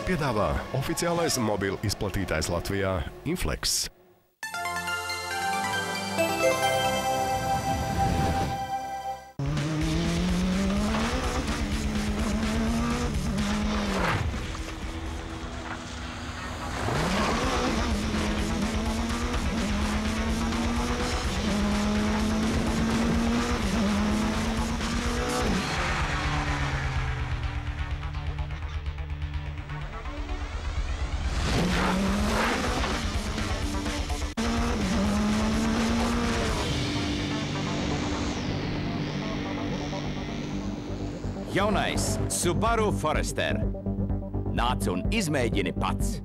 piedāvā oficiālais mobilu izplatītājs Latvijā Inflex. Jaunais Subaru Forester. Nāc un izmēģini pats.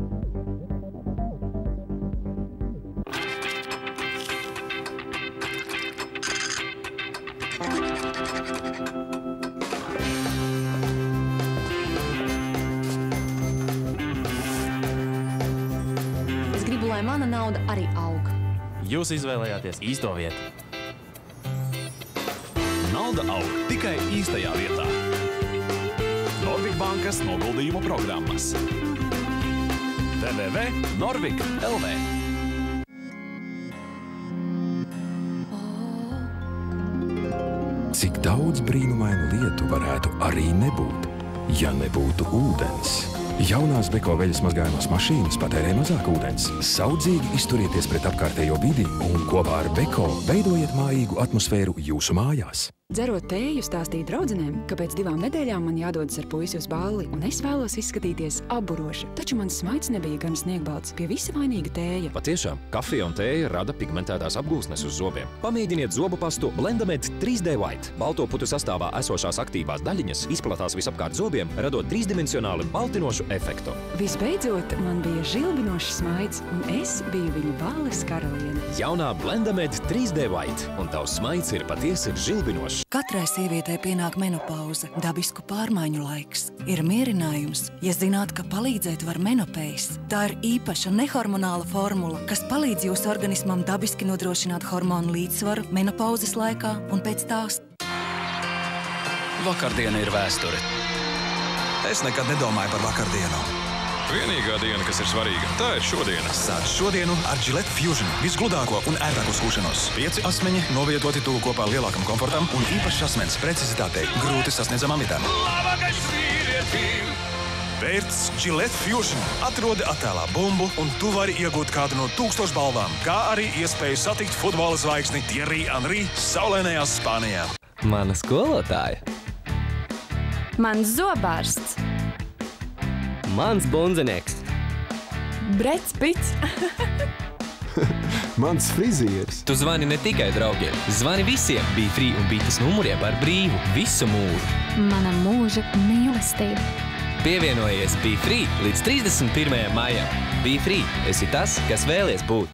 Es gribu, lai mana nauda arī aug. Jūs izvēlējāties īsto vietu. Nauda aug tikai īstajā vietā. Norvik bankas noguldījumu programmas. www.norvik.lv. Cik daudz brīnumainu lietu varētu arī nebūt, ja nebūtu ūdens. Jaunās Beko veļas mazgājumās mašīnas patērē mazāk ūdens. Saudzīgi izturieties pret apkārtējo vidi un kopā ar Beko veidojiet mājīgu atmosfēru jūsu mājās. Dzerot tēju, stāstīja draudzenēm, ka pēc 2 nedēļām man jādodas ar puisi uz balli, un es vēlos izskatīties apburoši. Taču mans smaids nebija gan sniegbalts, pie visa vainīga tēja. Patiešām, kafija un tēja rada pigmentētās apgūsnes uz zobiem. Pamēģiniet zobu pastu Blendamed 3D White. Balto putu sastāvā esošās aktīvās daļiņas izplatās visapkārt zobiem, radot trīsdimensionāli baltinošu efektu. Visbeidzot, man bija žilbinošs smaids, un es biju viņa balles karaliene. Jaunā Blendamed 3D White, un tavs smaids ir patiesi žilbinošs. Katrai sievietei pienāk menopauze, dabisku pārmaiņu laiks. Ir mierinājums, ja zināt, ka palīdzēt var menopējas. Tā ir īpaša nehormonāla formula, kas palīdz jūsu organismam dabiski nodrošināt hormonu līdzsvaru menopauzes laikā un pēc tās. Vakardiena ir vēsture. Es nekad nedomāju par vakardienu. Vienīgā diena, kas ir svarīga, tā ir šodiena. Sāc šodienu ar Gillette Fusion. Visgludāko un ērtāko skūšanos. 5 asmeņi novietoti tuvu kopā lielākam komfortam un īpašs asmens precizitātei grūti sasniedzamām vietām. Vērts Gillette Fusion. Atrodi attēlā bumbu un tu vari iegūt kādu no 1000 balvām, kā arī iespēju satikt futbola zvaigzni Thierry Henry saulainajā Spānijā. Mana skolotāja. Mans zobārsts. Mans bundzinieks. Brets Pits. Mans frizieris. Tu zvani ne tikai draugiem. Zvani visiem BeFree un Bites numuriem par brīvu visu mūžu. Mana mūža mīlestība. Pievienojies BeFree līdz 31. maijam. BeFree, esi tas, kas vēlies būt.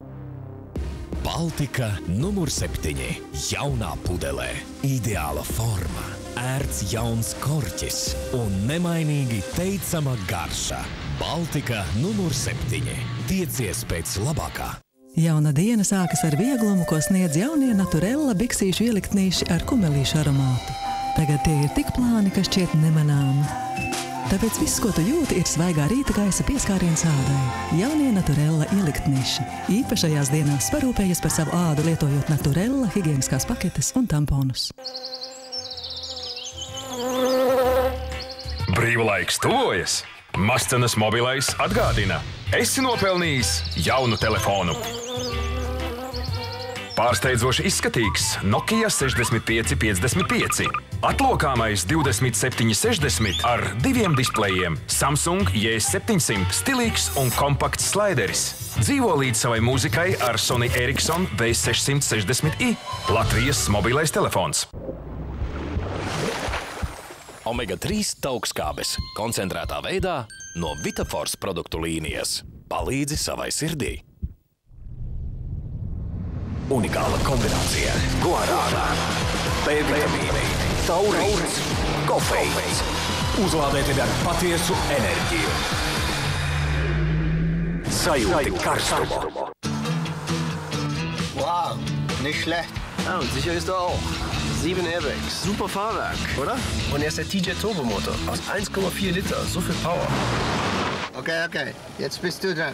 Baltika numur 7. Jaunā pudelē. Ideāla forma. Ērts jauns korķis un nemainīgi teicama garša. Baltika numur 7. Tiecies pēc labākā. Jauna diena sākas ar vieglumu, ko sniedz jaunie Naturella biksīšu ieliktnīši ar kumelīšu aromātu. Tagad tie ir tik plāni, ka šķiet nemanāmi. Tāpēc viss, ko tu jūti, ir svaigā rīta gaisa pieskāriens ādai. Jaunie Naturella ieliktnīši. Īpašajās dienās parūpējies par savu ādu, lietojot Naturella higieniskās paketes un tamponus. Brīvlaiks tuvojas. Mascenas mobilais atgādina. Esi nopelnījis jaunu telefonu. Pārsteidzoši izskatīgs Nokia 6555. Atlokāmais 2760 ar 2 displejiem. Samsung J700 stilīgs un kompakts slaideris. Dzīvo līdz savai mūzikai ar Sony Ericsson V660i. Latvijas mobilais telefons. Omega-3 taukskābes koncentrētā veidā no Vitafors produktu līnijas. Palīdzi savai sirdī. Unikāla kombinācija. Guarāna, B-vitamīni, taurīns, kofeīns. Uzlādēti ar patiesu enerģiju. Sajūti karstumu. Wow, nicht schlecht. Ja, und sicher ist er auch. 7 Airbags. Super Fahrwerk, oder? Und er ist der TJ Turbomotor aus 1,4 Liter. So viel Power. Okay. Jetzt bist du dran.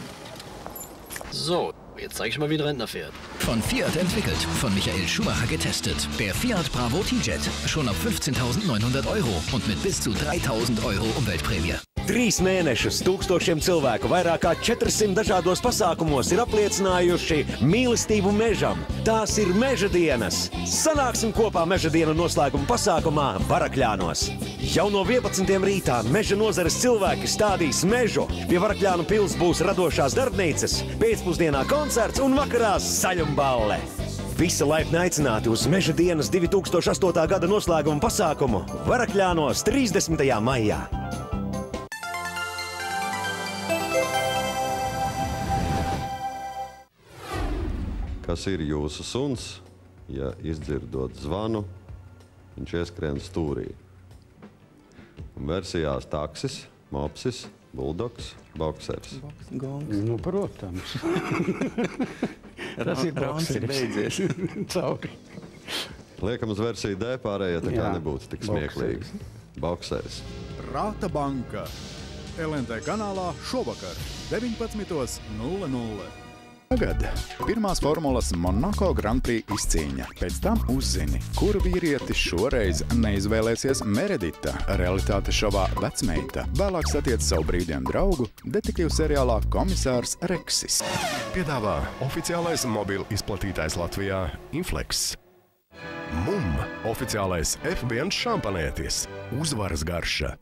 So, jetzt zeig ich mal, wie ein Rentner fährt. Von Fiat entwickelt, von Michael Schumacher getestet. Der Fiat Bravo T-Jet. Schon ab 15.900 € und mit bis zu 3.000 € Umweltprämie. 3 mēnešus tūkstošiem cilvēku vairāk kā 400 dažādos pasākumos ir apliecinājuši mīlestību mežam. Tās ir Meža dienas. Sanāksim kopā Meža dienu noslēguma pasākumā Varakļānos. Jau no 11. rītā Meža nozares cilvēki stādīs mežu. Pie Varakļānu pils būs radošās darbnīcas, pēcpusdienā koncerts un vakarā saļumballe. Visi laipni aicināti uz Meža dienas 2008. gada noslēguma pasākumu Varakļānos 30. maijā. Kas ir jūsu suns, ja izdzirdot zvanu, viņš ieskrien stūrī? Versijās taksis, mopsis, buldogs, boksers. Nu, protams. Tas ir beidzies. Cauri. Liekam uz versiju D, pārējie tā kā nebūtu tik smieklīgi. Boksers. Rāta banka. LNT kanālā šovakar 19:00. Tagad pirmās formulas Monaco Grand Prix izcīņa. Pēc tam uzzini, kuru vīrieti šoreiz neizvēlēsies Meredita realitāte šovā Vecmeita. Vēlāk satiec savu brīvdienu draugu detektīvu seriālā Komisārs Reksis. Piedāvā oficiālais mobilu izplatītājs Latvijā Inflex. Mum oficiālais F1 šampanētis. Uzvaras garša.